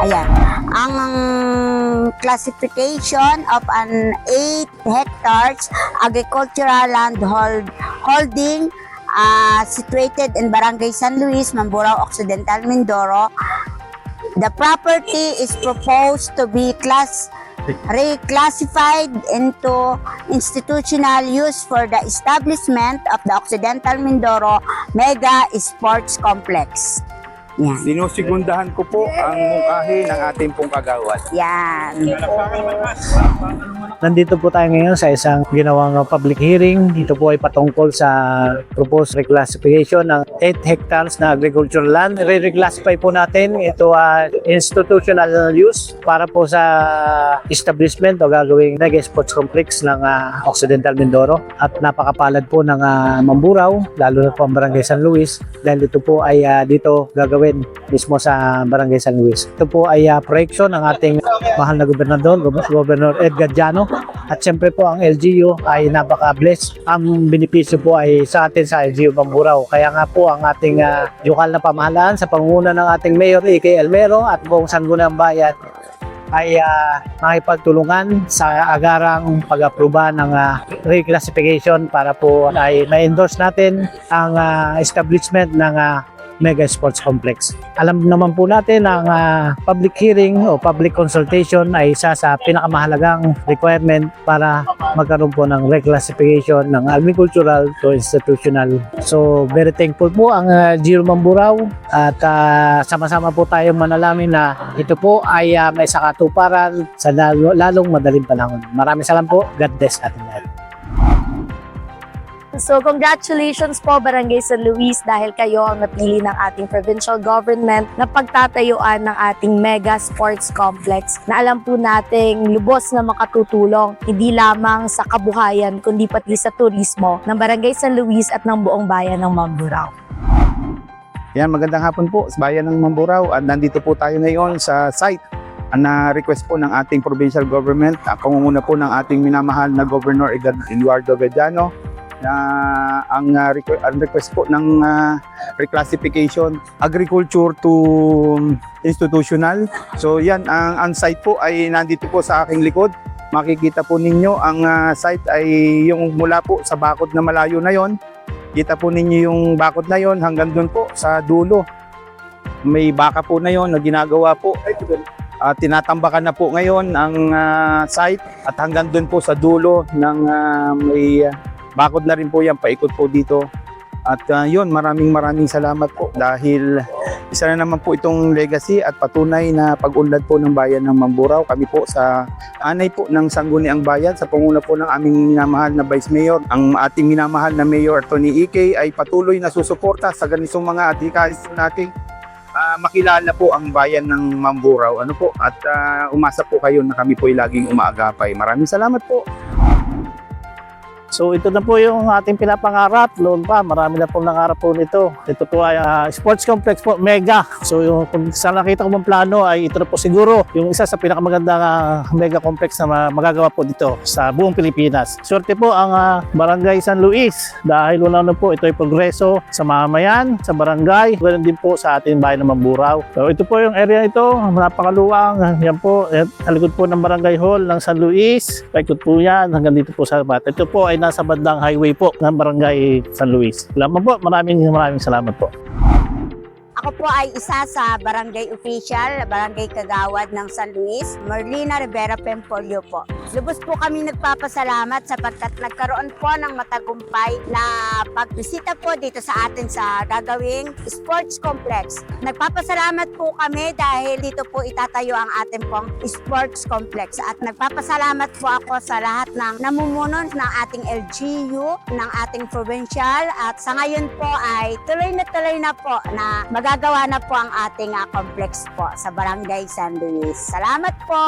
Ayan. Ang classification of an 8 hectares agricultural land holding situated in Barangay San Luis, Mamburao Occidental, Mindoro. The property is proposed to be reclassified into institutional use for the establishment of the Occidental Mindoro Mega Sports Complex. Yan. Sinusigundahan ko po ang mungkahi ng ating pong kagawad. Yan. Nandito po tayo ngayon sa isang ginawang public hearing. Dito po ay patungkol sa proposed reclassification ng 8 hectares na agricultural land. Re-reclassify po natin ito institutional use para po sa establishment o gagawing mega sports complex ng Occidental Mindoro. At napakapalad po ng Mamburao, lalo na po ang Barangay San Luis, dahil ito po ay dito gagawin mismo sa Barangay San Luis. Ito po ay proyeksyon ng ating mahal na gobernador, Governor Edgar Llano. At siyempre po ang LGU ay napaka-blessed. Ang benepisyo po ay sa atin sa LGU Mamburao. Kaya nga po ang ating lokal na pamahalaan sa pangunguna ng ating Mayor A.K. Elmero at buong Sangguniang Bayan ay makipagtulungan sa agarang pag-aproba ng reclassification para po ay ma-endorse natin ang establishment ng Mega Sports Complex. Alam naman po natin ang public hearing o public consultation ay isa sa pinakamahalagang requirement para magkaroon po ng reclassification ng agricultural to institutional. So very thankful po ang Giro Mamburao at sama-sama po tayong manalangin na ito po ay may sakatuparan sa lalong madaling panahon. Maraming salamat po. God bless ating lahat. So congratulations po Barangay San Luis dahil kayo ang napili ng ating provincial government na pagtatayuan ng ating mega sports complex na alam po nating lubos na makatutulong hindi lamang sa kabuhayan kundi pati sa turismo ng Barangay San Luis at ng buong bayan ng Mamburao. Yan, magandang hapon po sa bayan ng Mamburao at nandito po tayo ngayon sa site na request po ng ating provincial government, pangunguna po ng ating minamahal na Governor Eduardo Vellano na ang request po ng reclassification agriculture to institutional. So yan, ang site po ay nandito po sa aking likod. Makikita po ninyo ang site ay yung mula po sa bakod na malayo na yon. Kita po ninyo yung bakod na yon hanggang doon po sa dulo. May baka po na yon na ginagawa po. Tinatambakan na po ngayon ang site at hanggang doon po sa dulo ng may bakod na rin po yan, paikot po dito. At yun, maraming salamat po dahil isa na naman po itong legacy at patunay na pag-unlad po ng bayan ng Mamburao. Kami po sa anay po ng Sangguniang Bayan sa panguna po ng aming minamahal na Vice Mayor. Ang ating minamahal na Mayor Tony E.K. ay patuloy na susuporta sa ganitong mga adhikalis natin. Makilala po ang bayan ng Mamburao. At umasa po kayo na kami po ay laging umaagapay. Maraming salamat po. So ito na po yung ating pinapangarap. Noon pa, marami na pong nangarap po nito. Ito po ay sports complex po, mega. So yung, kung saan nakita ko mong plano ay ito na po siguro yung isa sa pinakamagandang mega complex na magagawa po dito sa buong Pilipinas. Swerte po ang Barangay San Luis dahil una po ito ay progreso sa mamamayan, sa barangay, ganoon din po sa ating bayan ng Mamburao. So ito po yung area ito, napakaluwang. Yan po, talikod po ng Barangay Hall ng San Luis. Paikot po yan hanggang dito po sa bata. Ito po ay nasa bandang highway po ng Barangay San Luis. Salamat po. Maraming salamat po. Ako po ay isa sa barangay official, barangay kagawad ng San Luis, Merlina Rivera Pempolio po. Lubos po kami nagpapasalamat sapagkat nagkaroon po ng matagumpay na pagbisita po dito sa atin sa gagawing sports complex. Nagpapasalamat po kami dahil dito po itatayo ang ating pong sports complex at nagpapasalamat po ako sa lahat ng namumuno ng ating LGU, ng ating provincial at sa ngayon po ay tuloy na po na magagawa na po ang ating complex po sa Barangay San Luis. Salamat po!